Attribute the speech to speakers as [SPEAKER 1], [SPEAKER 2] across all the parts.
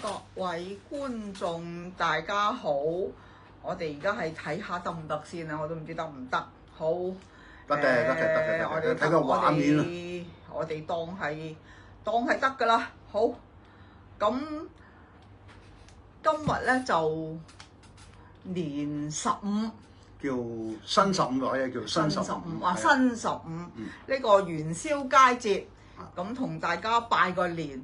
[SPEAKER 1] 各位觀眾，大家好！我哋而家係睇下得唔得先啊，我都唔知得唔得。好，
[SPEAKER 2] 得嘅，
[SPEAKER 1] 我哋
[SPEAKER 2] 睇個畫面啦。
[SPEAKER 1] 我哋當係得㗎啦。好，咁今日咧就年15，
[SPEAKER 2] 叫新15或者叫新15
[SPEAKER 1] 啊，新15呢個元宵佳節，咁同大家拜個年，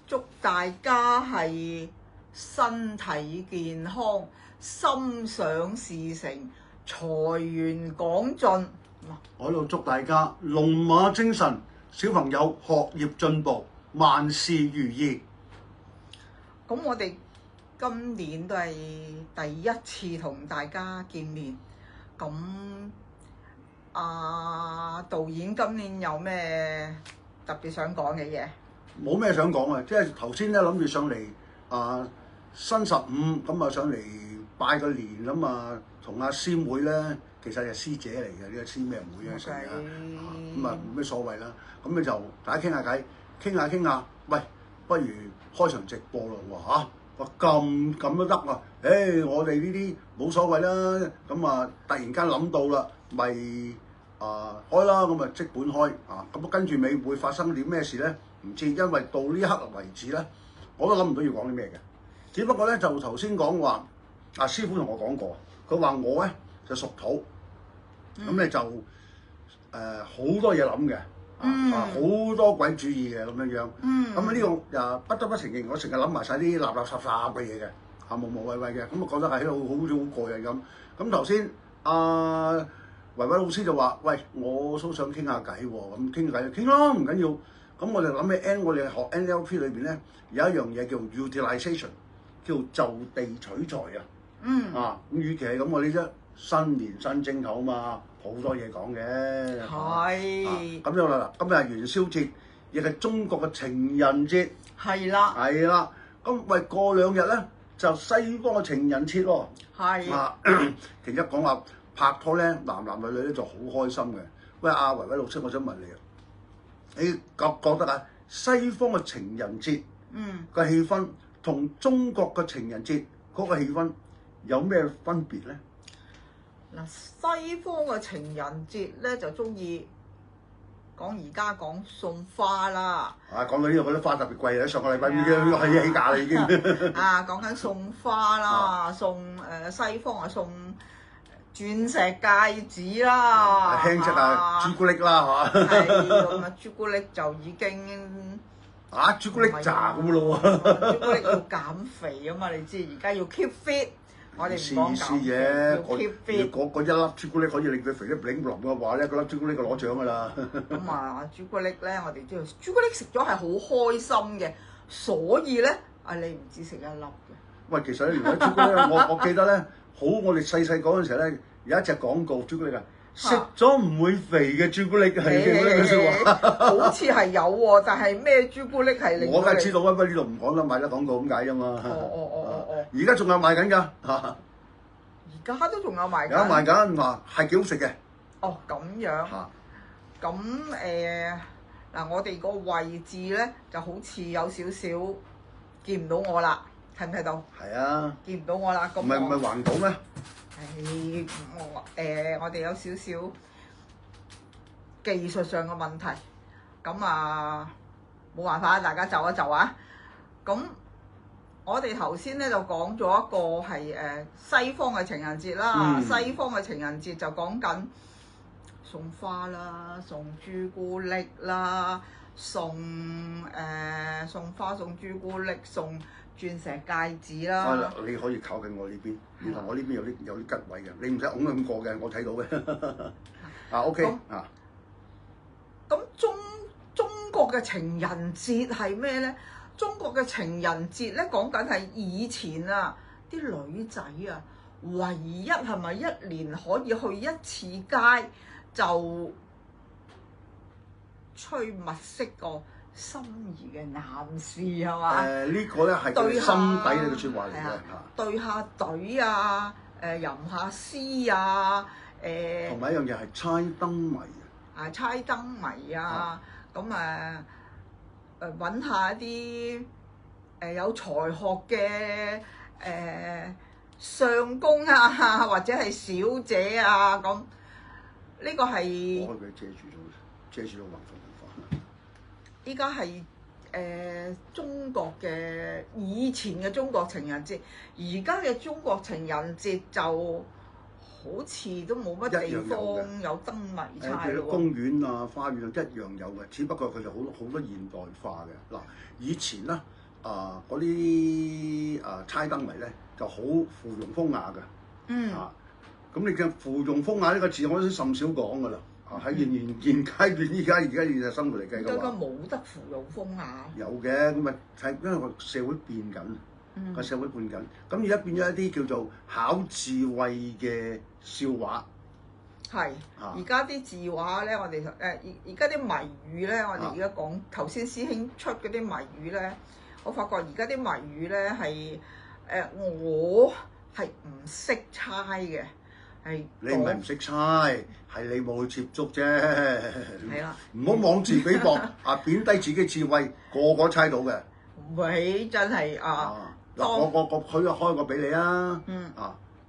[SPEAKER 1] 祝大家係身體健康、心想事成、財源廣進。
[SPEAKER 2] 我喺度祝大家龍馬精神，小朋友學業進步，萬事如意。
[SPEAKER 1] 咁我哋今年都係第一次同大家見面，咁導演今年有咩特別想講嘅嘢？
[SPEAKER 2] 冇咩想講啊，即係頭先咧諗住上嚟新15咁啊上嚟拜個年咁啊，同阿師妹咧其實係師姐嚟嘅，呢個師咩妹啊成啊，咁啊冇咩所謂啦。咁你就大家傾下偈，傾下，喂，不如開場直播咯喎嚇！話咁都得啊！我哋呢啲冇所謂啦。咁啊，突然間諗到啦，咪開啦，咁啊即本開啊。咁跟住尾會發生啲咩事咧？唔知，因為到呢一刻為止咧，我都諗唔到要講啲咩嘅。只不過咧就頭先講話，師傅同我講過，佢話我咧就屬土，咁咧就好多嘢諗嘅。好多鬼主意嘅咁樣樣，咁啊呢個又不得不承認，我成日諗埋晒啲垃垃雜雜嘅嘢嘅，無謂嘅，咁啊覺得係好似好過癮咁。咁頭先維維老師就話：喂，我都想傾下偈喎，咁傾偈就傾咯，唔緊要。咁我哋諗起我哋學 NLP 裏邊咧有一樣嘢叫 utilization， 叫就地取材啊。咁與其係咁，我哋啫新年新正頭嘛。好多嘢講嘅，
[SPEAKER 1] 係
[SPEAKER 2] 咁樣啦。今日係元宵節，亦係中國嘅情人節。
[SPEAKER 1] 係啦，
[SPEAKER 2] 咁喂過2日咧就西方嘅情人節喎。係其實講話拍拖咧，男女女咧就好開心嘅。喂，阿維維老師，我想問你啊，你覺得啊，西方嘅情人節個氣氛同中國嘅情人節嗰個氣氛有咩分別咧？
[SPEAKER 1] 嗱，西方嘅情人節咧就中意而家講送花啦。
[SPEAKER 2] 講到呢度覺得花特別貴啦，上個禮拜已經起價啦已經。
[SPEAKER 1] 講緊送花啦，西方送鑽石戒指啦，
[SPEAKER 2] 輕質朱古力啦，係嘛？
[SPEAKER 1] 係咁啊，朱古力就已經
[SPEAKER 2] 朱古力渣咁咯喎。
[SPEAKER 1] 朱古力要減肥啊嘛，你知而家要 keep fit。我哋唔講減肥，要 keep fit。
[SPEAKER 2] 嗰一粒朱古力可以令佢肥得炳林嘅話咧，嗰粒朱古力就攞獎㗎啦。
[SPEAKER 1] 咁朱古力咧，我哋知道朱古力食咗係好開心嘅，所以咧你唔止食一粒嘅。
[SPEAKER 2] 喂，其實咧，原來朱古力我記得咧，我哋細細嗰陣時咧有一隻廣告朱古力食咗唔會肥嘅朱古力係呢句説話。
[SPEAKER 1] 好似係有喎，但係咩朱古力係令
[SPEAKER 2] 我梗係知道啊，不過呢度唔講得賣得廣告咁解啫嘛。而家仲有賣緊㗎。
[SPEAKER 1] 而家都仲有賣緊。
[SPEAKER 2] 有賣緊，話係幾好食嘅。
[SPEAKER 1] 咁樣。咁我哋個位置咧就好似有少少見唔到我啦，睇唔睇到？
[SPEAKER 2] 係啊。
[SPEAKER 1] 見唔到我啦，咁。唔
[SPEAKER 2] 係橫到咩？
[SPEAKER 1] 我哋有少少技術上嘅問題，咁冇辦法，大家就一就啊。咁我哋頭先咧就講咗一個係西方嘅情人節啦，西方嘅情人節就講緊送花啦，送朱古力啦，送花送朱古力，送鑽石戒指啦。
[SPEAKER 2] 你可以靠近我呢邊，你同我呢邊有啲吉位嘅，你唔使拱咁過嘅，我睇到嘅。OK
[SPEAKER 1] 咁中國嘅情人節係咩咧？中國嘅情人節咧講緊係以前啲女仔唯一係咪一年可以去一次街就吹物色個心儀嘅男士係嘛？
[SPEAKER 2] 呢個咧係佢心底嘅説話嚟嘅。
[SPEAKER 1] 對下隊吟下詩
[SPEAKER 2] 同埋一樣嘢係猜燈謎
[SPEAKER 1] 猜燈謎咁揾下一啲有才學嘅相公啊，或者係小姐啊咁，呢個係
[SPEAKER 2] 我開佢遮住咗橫幅文化。
[SPEAKER 1] 依家係中國嘅以前嘅中國情人節，而家嘅中國情人節就好似都冇乜地方有燈謎差咯喎。
[SPEAKER 2] 公園啊、花園啊一樣有嘅，只不過佢就好多現代化嘅。嗱，以前咧嗰啲猜燈謎咧就好附庸風雅嘅。
[SPEAKER 1] 嗯。
[SPEAKER 2] 咁你嘅附庸風雅呢個字，我都甚少講㗎啦。喺現階段，而家現實生活嚟計嘅話，
[SPEAKER 1] 而家冇得附庸風雅。
[SPEAKER 2] 有嘅，咁啊係因為個社會變緊，個社會變緊，咁而家變咗一啲叫做考智慧嘅笑話。
[SPEAKER 1] 係。而家啲字話咧，我哋而家啲謎語咧，我哋而家講頭先師兄出嗰啲謎語咧，我發覺而家啲謎語咧係我係唔識猜嘅。係
[SPEAKER 2] 你唔係唔識猜，係你冇去接觸啫。
[SPEAKER 1] 係啦，
[SPEAKER 2] 唔好妄自菲薄貶低自己智慧，個個猜到嘅。
[SPEAKER 1] 唔係真係
[SPEAKER 2] 嗱，我開個俾你啊。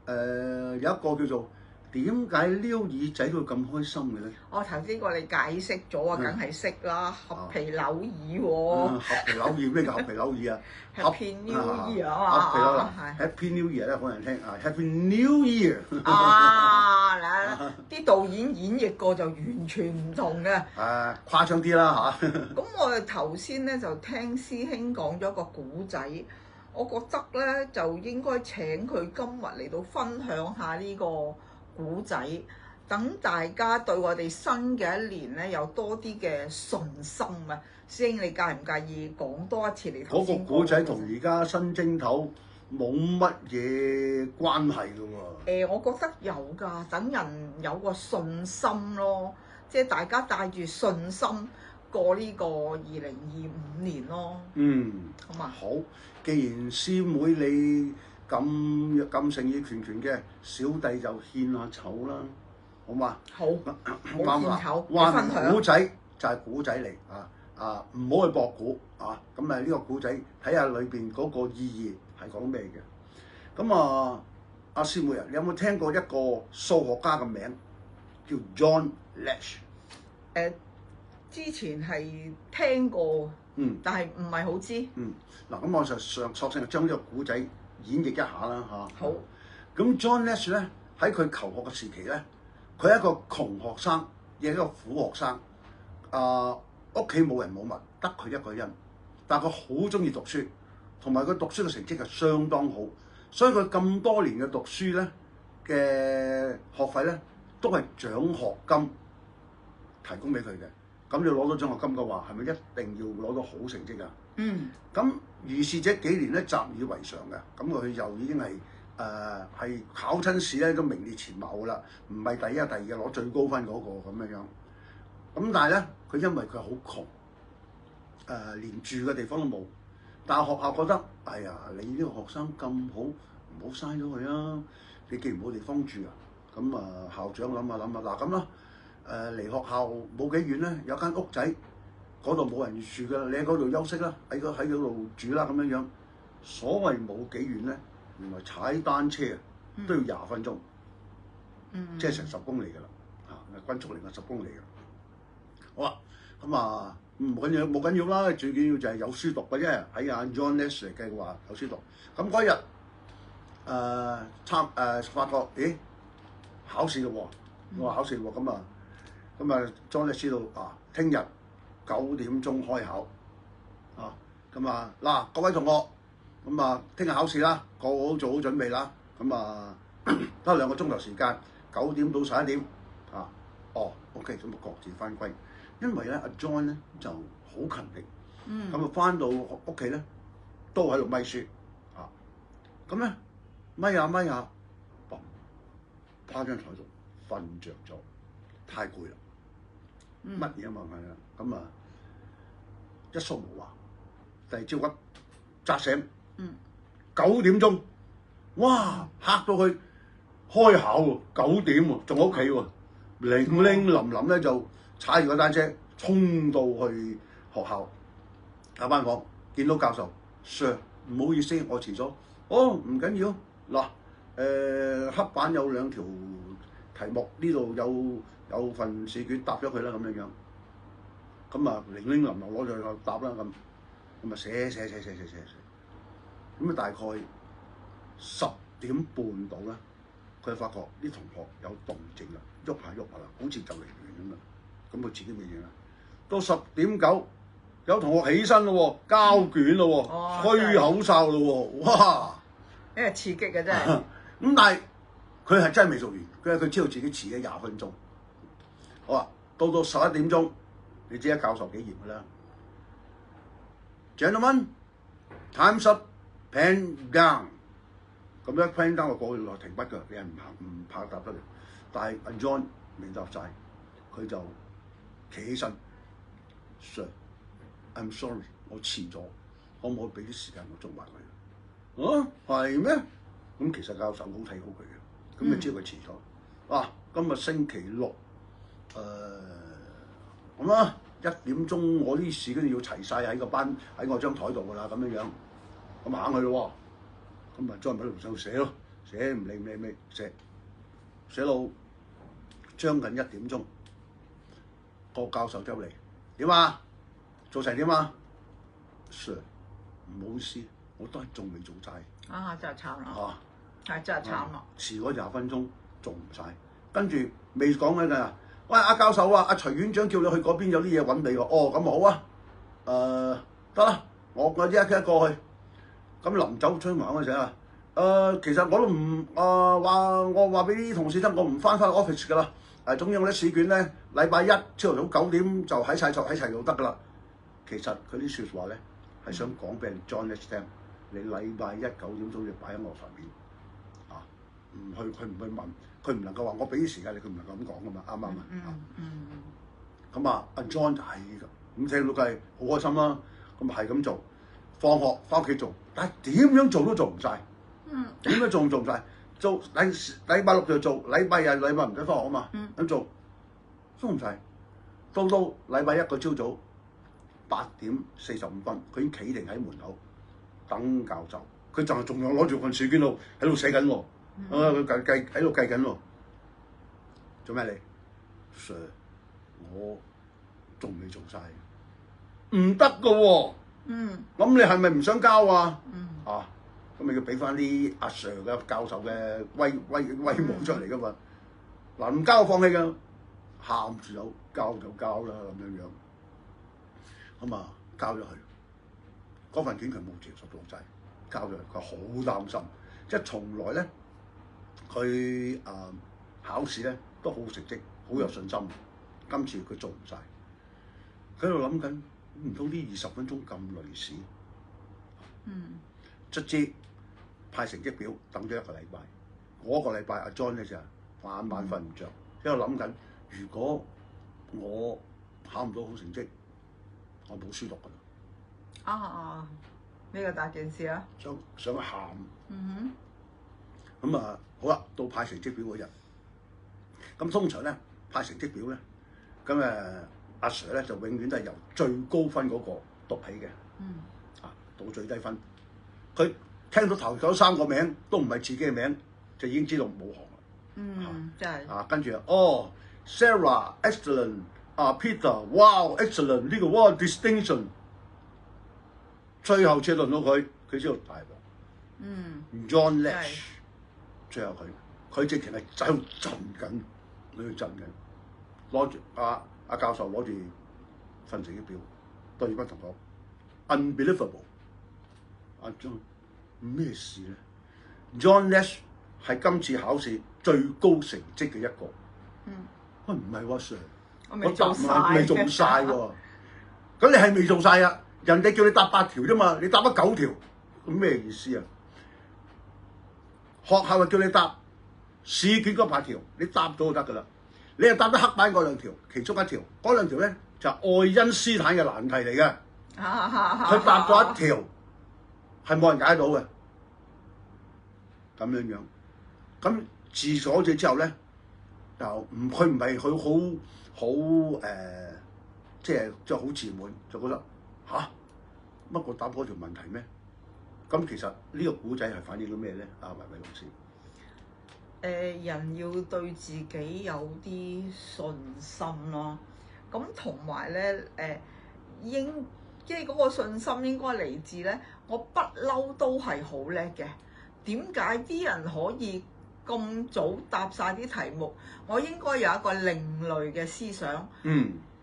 [SPEAKER 2] 有一個叫做點解撩耳仔會咁開心嘅咧？
[SPEAKER 1] 我頭先我哋解釋咗啊，梗係識啦，合皮扭耳喎。
[SPEAKER 2] 合皮扭耳咩叫合皮扭耳啊
[SPEAKER 1] ？Happy New Year 啊嘛。
[SPEAKER 2] Happy New Year 咧，好人聽Happy New Year。
[SPEAKER 1] 嗱，啲導演演繹過就完全唔同嘅。
[SPEAKER 2] 誇張啲啦嚇。
[SPEAKER 1] 咁我哋頭先咧就聽師兄講咗個古仔，我覺得咧就應該請佢今日嚟到分享下呢個古仔，等大家對我哋新嘅一年咧有多啲嘅信心啊！師兄，你介唔介意講多一次你頭先
[SPEAKER 2] 嗰個古仔同而家新正頭冇乜嘢關係㗎喎。
[SPEAKER 1] 我覺得有㗎，等人有個信心咯，即係大家帶住信心過呢個2025年咯。好嘛？
[SPEAKER 2] 好，既然師妹你咁誠意拳拳嘅，小弟就獻下醜啦，好嘛？
[SPEAKER 1] 好，獻醜，分享。
[SPEAKER 2] 古仔就係古仔嚟唔好去博古咁呢個古仔睇下裏邊嗰個意義係講咩嘅？咁阿師妹你有冇聽過一個數學家嘅名叫 John Nash？
[SPEAKER 1] 之前係聽過，但係唔係好知。
[SPEAKER 2] 嗱，咁我就索性將呢個古仔演繹一下啦嚇。
[SPEAKER 1] 好。
[SPEAKER 2] 咁 John Nash 咧喺佢求學嘅時期咧，佢係一個窮學生，亦係一個苦學生。屋企冇人冇物，得佢一個人，但係佢好中意讀書，同埋佢讀書嘅成績係相當好，所以佢咁多年嘅讀書咧嘅學費咧都係獎學金提供俾佢嘅。咁你攞到獎學金嘅話，係咪一定要攞到好成績啊？咁如是這幾年咧習以為常嘅，咁佢就已經係考親試咧都名列前茅㗎啦，唔係第一、第二攞最高分嗰個咁樣。咁但係咧，佢因為佢好窮，連住嘅地方都冇，但係學校覺得，哎呀，你呢個學生咁好，唔好嘥咗佢啊！你既然冇地方住啊，咁校長諗下，嗱咁啦，離學校冇幾遠咧，有間屋仔，嗰度冇人住㗎，你喺嗰度休息啦，喺嗰度住啦咁樣。所謂冇幾遠咧，原來踩單車都要20分鐘，即係成10公里㗎啦，均速嚟嘅10公里㗎。好啦，咁冇緊要啦，最緊要就係有書讀嘅啫。喺阿 John Nash 嚟計嘅話，有書讀。咁嗰日發覺，咦，考試咯喎，我話考試喎，咁John Nash 知道聽日9點鐘開考，嗱各位同學，聽日考試啦，個個都做好準備啦，得2個鐘頭時間，9點到11點，OK，咁各自翻歸。因為咧，阿 John 咧就好勤力，翻到屋企咧都喺度咪書，咁咧咪下，砰，趴張台度瞓着咗，太攰啦，乜嘢啊嘛係啦，一宿無話，第二朝一扎醒，9點鐘，哇嚇到佢開考喎，9點喎，仲喺屋企喎，零淋咧就踩住個單車衝到去學校，入班房見到教授， Sir， 唔好意思，我遲咗。哦，唔緊要。嗱，黑板有2條題目，呢度有份試卷，答咗佢啦咁樣樣。咁啊，零零林林攞咗去答啦咁。咁啊寫。咁啊大概10點半到啦，佢發覺啲同學有動靜啦，喐下啦，好似就嚟完咁啦。咁佢自己未完啦。到10點9，有同學起身咯喎，交卷咯喎，吹口哨咯喎，哇！
[SPEAKER 1] 呢個刺激嘅真係。
[SPEAKER 2] 咁但係佢係真係未做完，佢知道自己遲咗20分鐘。好啊，到11點鐘，你知啦，教授幾嚴㗎啦。Gentlemen, time's up, pen down。咁一 pen down 就過去落停筆㗎，你係唔怕答得嘅。但係阿 John 未答晒，佢就企起身 ，Sir，I'm sorry， 我遲咗，可唔可以俾啲時間我做埋佢？啊，係咩？咁其實教授好睇好佢嘅，咁你知道佢遲咗。啊，今日星期六，咁啦，1點鐘我啲試卷要齊晒喺我張台度㗎啦，咁樣樣，咁行去咯喎，咁啊再喺度就寫咯，寫唔理寫到將近1點鐘，個教授走嚟，點啊？做成點啊 ？Sir， 唔好意思，我都係仲未做晒。
[SPEAKER 1] 啊，真係慘啦！係真係慘啦！
[SPEAKER 2] 遲咗20分鐘做唔晒，跟住未講緊㗎。喂，阿教授啊，阿徐院長叫你去嗰邊有啲嘢揾你喎。哦，咁好啊。得啦，我一過去。咁臨走出門嗰陣啊，其實我都唔我話俾啲同事聽，我唔翻 office 㗎啦。總之我啲試卷咧，禮拜一朝頭早9點就喺齊就得㗎啦。其實佢啲説話咧係想講俾人 John 聽，你禮拜一9點鐘要擺喺我上面。唔去，佢唔去問，佢唔能夠話我俾啲時間你，佢唔能夠咁講噶嘛，啱唔啱啊？咁啊，阿 John 就係㗎，咁聽到梗係好開心啦。咁係咁做，放學翻屋企做，但係點樣做都做唔晒。點樣做唔晒？做禮拜6就做，禮拜日禮拜唔使翻學啊嘛。咁做唔晒。到禮拜一個朝早8點45分，佢已經企定喺門口等教授，佢就係仲有攞住份試卷喺度寫緊喎。佢喺度計緊喎，做咩你 ？Sir， 我仲未做晒，唔得㗎喎。咁你係咪唔想交啊？咁你要俾翻啲阿 Sir 嘅教授嘅威武出嚟㗎嘛？嗱，唔交我放棄㗎，喊住有交就交啦咁樣樣。咁啊，交咗佢嗰份卷佢冇接受到滯，交咗佢好擔心，即係從來咧。佢考試咧都好成績，好有信心。今次佢做唔晒，佢喺度諗緊，唔通呢20分鐘咁累屎？卒之派成績表，等咗1個禮拜。嗰個禮拜阿 John 咧就晚瞓唔着，喺度諗緊，如果我考唔到好成績，我冇書讀㗎啦。
[SPEAKER 1] 呢個大件事啊！
[SPEAKER 2] 想喊。咁啊，好啦，到派成績表嗰日，咁通常咧派成績表咧，咁阿 Sir 咧就永遠都係由最高分嗰個讀起嘅，到最低分。佢聽到頭嗰3個名都唔係自己嘅名，就已經知道冇行啦。
[SPEAKER 1] 真係。
[SPEAKER 2] 跟住Sarah excellent，Peter wow excellent， 呢個 wow distinction。最後輪到佢知道大鑊。John Lash。最後佢直情係走震緊，喺度震緊，攞住阿教授攞住份成績表對住班同學 ，unbelievable。阿 John 咩事咧 ？John Lash 係今次考試最高成績嘅一個。喂，唔係喎 Sir， 我未做晒喎。咁你係未做晒啊？人哋叫你答8條啫嘛，你答咗9條，咁咩意思啊？學校就叫你答試卷嗰8條，你答到就得㗎啦。你又答得黑板嗰2條，其中1條，嗰2條咧就係愛因斯坦嘅難題嚟嘅。佢答咗1條係冇人解到嘅，咁樣樣。咁自鎖咗之後咧，佢唔係佢好即係好自滿，就覺得乜我答嗰條問題咩？咁其實呢個古仔係反映咗咩咧？阿維維老師。
[SPEAKER 1] 人要對自己有啲信心咯。咁同埋咧即係嗰個信心應該嚟自咧，我不嬲都係好叻嘅。點解啲人可以咁早答晒啲題目？我應該有一個另類嘅思想。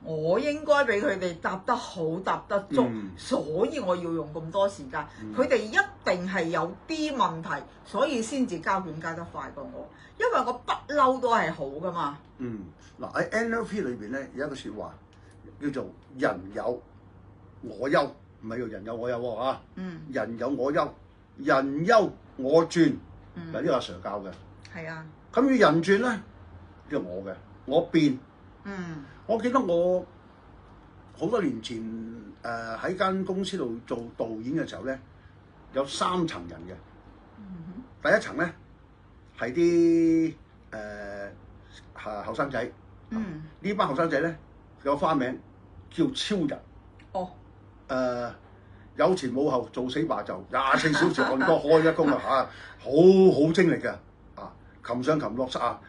[SPEAKER 1] 我應該俾佢哋答得好，答得足，所以我要用咁多時間。佢哋一定係有啲問題，所以先至交卷交得快過我，因為我不嬲都係好噶嘛。
[SPEAKER 2] 嗱喺 NLP 裏邊咧有一個説話叫做人有我優，唔係叫人有我有喎嚇。人有我優，人優我轉。嗱呢個阿 Sir 教嘅。
[SPEAKER 1] 係啊。
[SPEAKER 2] 咁要人轉咧，呢個我嘅，我變。我記得我好多年前喺間公司度做導演嘅時候咧，有3層人嘅。第一層咧係啲後生仔。呢班後生仔咧有花名叫超人。有前冇後，做死罷就24小時按多開一工啊嚇，好精力嘅啊，擒上擒落啊，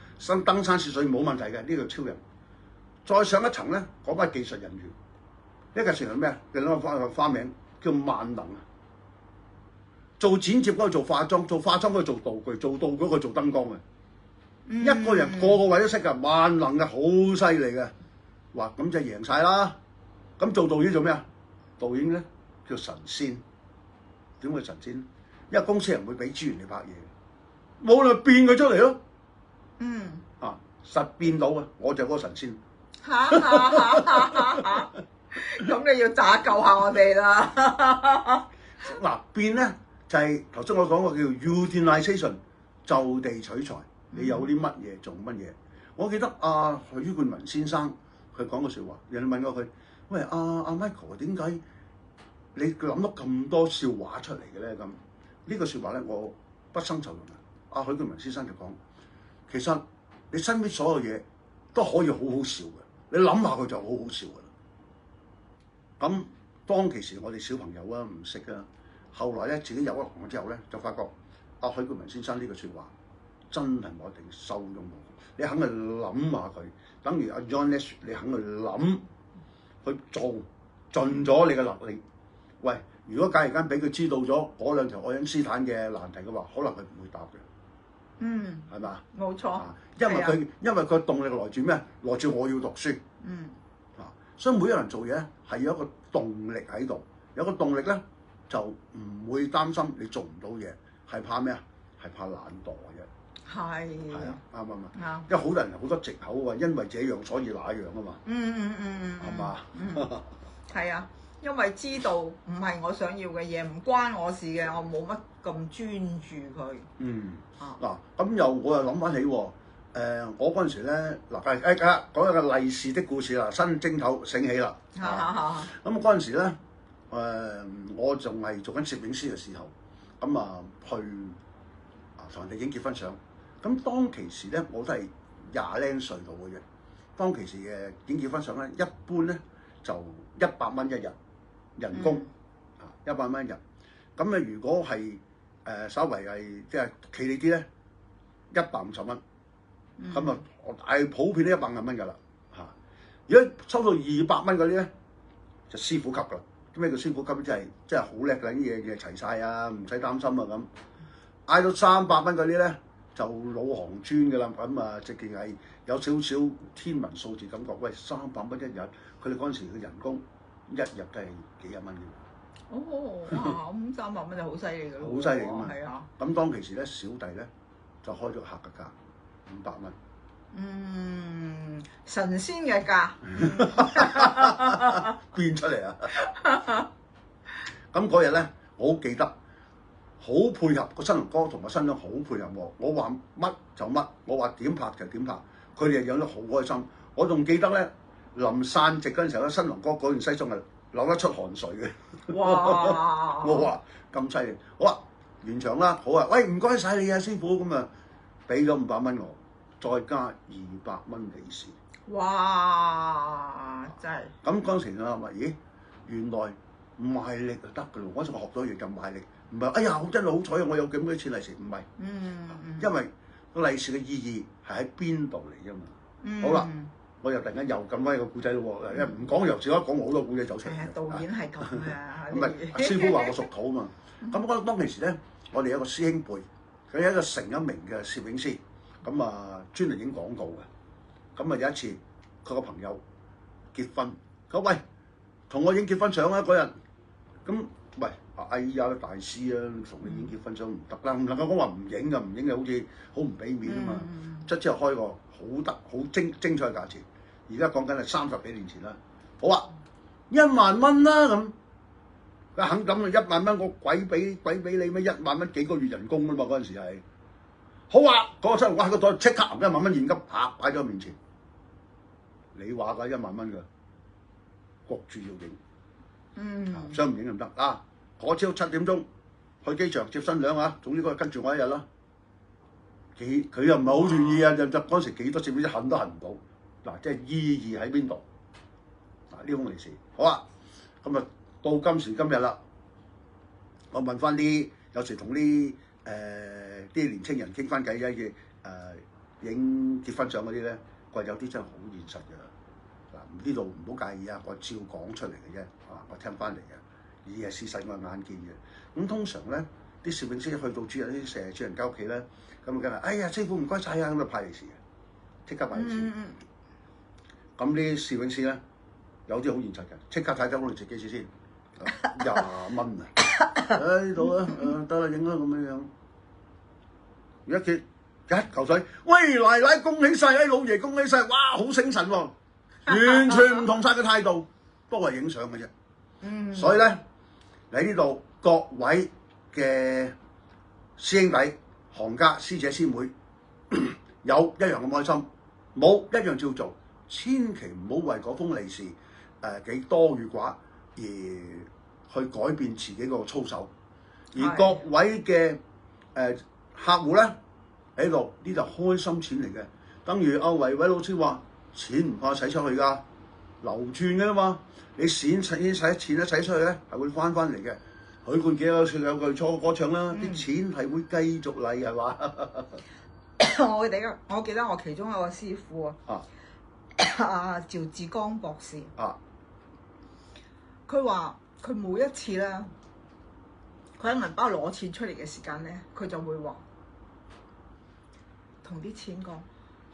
[SPEAKER 2] 登山涉水冇問題嘅，呢個超人。再上一層咧，嗰班技術人員，呢個成係咩啊？佢攞個花名叫萬能啊！做剪接嗰個做化妝，做化妝嗰個做道具，做道具嗰個做燈光嘅。一個人個個位都識㗎，萬能嘅，好犀利嘅。哇！咁就贏晒啦。咁做導演做咩啊？導演咧叫神仙。點會神仙？因為公司人會俾資源你拍嘢，冇就變佢出嚟咯。實變到啊！我就係嗰個神仙。
[SPEAKER 1] 咁你要打救下我哋啦。
[SPEAKER 2] 嗱，變咧就係頭先我講過叫 utilization， 就地取材。你有啲乜嘢做乜嘢？我記得許冠文先生佢講個説話，人哋問過佢：喂，阿 Michael 點解你諗到咁多笑話出嚟嘅咧？咁呢個説話咧，我不生受用嘅。許冠文先生就講：其實你身邊所有嘢都可以好好笑嘅，你諗下佢就好好笑㗎啦。咁當其時我哋小朋友唔識啊，後來咧自己有一行之後咧，就發覺許冠文先生呢個説話真係冇一定受用到。你肯去諗下佢，等於阿 John Nash， 你肯去諗去做盡咗你嘅能力。喂，如果假如間俾佢知道咗嗰2條愛因斯坦嘅難題嘅話，可能佢唔會答嘅。係嘛？
[SPEAKER 1] 冇錯。
[SPEAKER 2] 因為佢動力來自咩？來自我要讀書。所以每一個人做嘢係有一個動力喺度，有個動力咧就唔會擔心你做唔到嘢，係怕咩啊？係怕懶惰嘅啫。係啊，啱唔啱啊？因為好多人好多藉口啊，因為這樣所以那樣啊嘛。係嘛？
[SPEAKER 1] 係啊，因為知道唔係我想要嘅嘢，唔關我事嘅，我冇乜咁專注佢。
[SPEAKER 2] 嗱，咁我又諗翻起喎。我嗰陣時咧，嗱講一個利是的故事啦，新正頭醒起啦。咁嗰陣時咧，我仲係做緊攝影師嘅時候，咁去同人哋影結婚相。咁當其時咧，我都係20零歲度嘅啫。當其時嘅影結婚相咧，一般咧就100蚊一日人工，100蚊一日。咁如果係稍為係即係企理啲咧，150蚊。咁我大普遍都150蚊㗎啦嚇。如果收到200蚊嗰啲咧，就師傅級㗎啦。咩叫師傅級？即係好叻㗎，啲嘢齊晒啊，唔使擔心啊咁。嗌到300蚊嗰啲咧，就老行專㗎啦。咁直情係有少少天文數字感覺。喂，300蚊一日，佢哋嗰陣時嘅人工一日都係幾廿蚊嘅。
[SPEAKER 1] 哇！咁300蚊就好犀利㗎咯。
[SPEAKER 2] 好犀利㗎嘛。
[SPEAKER 1] 係啊。
[SPEAKER 2] 咁當其時咧，小弟咧就開咗客嘅價。500蚊，
[SPEAKER 1] 神仙嘅價
[SPEAKER 2] 變出嚟啊！咁嗰日咧，我好記得，好配合個新郎哥同埋新娘好配合我。我話乜就乜，我話點拍就點拍，佢哋養得好開心。我仲記得咧，臨散席嗰陣時候咧，新郎哥嗰件西裝係流得出汗水嘅。
[SPEAKER 1] 哇！
[SPEAKER 2] 我話咁犀利，好啊，完場啦，好啊，喂，唔該晒你啊，師傅，咁啊，俾咗500蚊我。再加200蚊利是，
[SPEAKER 1] 哇！真係咁
[SPEAKER 2] 嗰陣時我話：咦，原來賣力就得㗎咯。嗰陣我學到一樣就賣力，唔係哎呀我真係好彩啊！我有咁多錢利是，唔係，因為個利是嘅意義係喺邊度嚟㗎嘛。好啦，我又突然間又咁威個故仔咯喎，因為唔講由少一講我好多故仔走出嚟。
[SPEAKER 1] 導演係咁㗎。
[SPEAKER 2] 咁咪師傅話我屬土啊嘛。咁嗰當其時咧，我哋有個師兄輩，佢係一個成一名嘅攝影師，咁啊專嚟影廣告嘅。咁啊有一次佢個朋友結婚，佢話喂，同我影結婚相啊嗰日。咁喂，哎呀大師啊，同你影結婚相唔得啦，唔能夠講話唔影㗎，唔影就好似好唔俾面啊嘛。之後開個好精彩嘅價錢，而家講緊係30幾年前啦。好啊，1萬蚊啦咁，佢肯咁啊1萬蚊，我鬼俾你咩？1萬蚊幾個月人工啊嘛，嗰陣時係。好啊，嗰個出嚟我喺個袋即刻揞1萬蚊現金，啪擺咗我面前。你話㗎1萬蚊㗎，焗住要影。想唔影就唔得啊！嗰朝7點鐘去機場接新娘啊，總之嗰日跟住我一日啦。佢又唔係好願意啊，就嗰陣時幾多攝影師恨都恨唔到。嗱，即係意義喺邊度？嗱，呢封利是好啊，咁啊到今時今日啦，我問翻啲有時同啲年青人傾翻偈嘅影結婚相嗰啲咧，佢話有啲真係好現實㗎。嗱，呢度唔好介意啊，我照講出嚟嘅啫，我聽翻嚟嘅，而係事實我眼見嘅。咁通常咧，啲攝影師去到主人啲成日主人家屋企咧，咁啊梗係，哎呀師傅唔該晒啊，咁就派利是嘅，即刻派利是。咁啲攝影師咧，有啲好現實嘅，即刻睇睇我哋自己先，20蚊啊！喺度啊，得啦，影啦咁樣。一揭一嚿水，喂奶奶恭喜晒，哎老爺恭喜晒，哇好醒神喎！完全唔同晒嘅態度，都係影相嘅啫。所以咧，喺呢度各位嘅師兄弟、行家、師姐、師妹，有一樣咁開心，冇一樣照做。千祈唔好為嗰封利是幾多與寡而去改變自己個操守。而各位嘅客戶咧喺度，呢就開心錢嚟嘅。等於阿維偉老師話。錢唔怕使出去㗎，流轉㗎嘛。你錢使一使出去咧，係會翻嚟嘅。許冠傑有句歌唱啦，啲錢係會繼續嚟係嘛？
[SPEAKER 1] 我記得我其中一個師傅啊，阿趙志剛博士，佢話佢每一次咧，佢喺銀包攞錢出嚟嘅時間咧，佢就會話同啲錢講。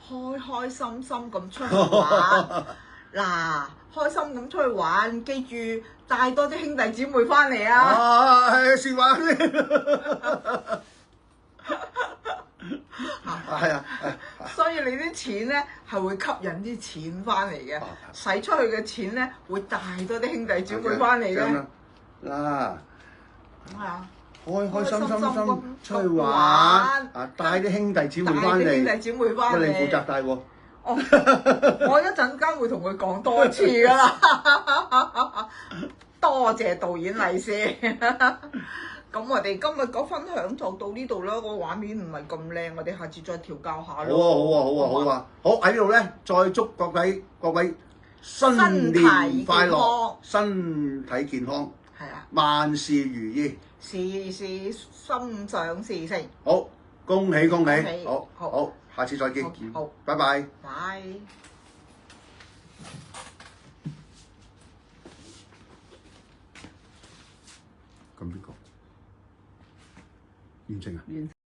[SPEAKER 1] 開開心心咁出去玩，嗱，開心咁出去玩，記住帶多啲兄弟姊妹翻嚟啊！
[SPEAKER 2] 係説話先，係啊，
[SPEAKER 1] 所以你啲錢咧係會吸引啲錢翻嚟嘅，使出去嘅錢咧會帶多啲兄弟姊妹翻嚟嘅。
[SPEAKER 2] 嗱，
[SPEAKER 1] 係啊。
[SPEAKER 2] 開開心心出去玩，帶啲兄弟姊妹翻嚟，乜你負責帶喎？
[SPEAKER 1] 我一陣間會同佢講多次㗎啦。多謝導演利是。咁我哋今日個分享就到呢度啦。個畫面唔係咁靚，我哋下次再調教下咯。
[SPEAKER 2] 好啊！好喺呢度咧，再祝各位新年快樂，身體健康，
[SPEAKER 1] 係啊，
[SPEAKER 2] 萬事如意。
[SPEAKER 1] 事事心想事成。
[SPEAKER 2] 好，恭喜！好，下次再見。
[SPEAKER 1] 好，
[SPEAKER 2] 拜拜。
[SPEAKER 1] 拜。
[SPEAKER 2] 咁邊個？完成啊？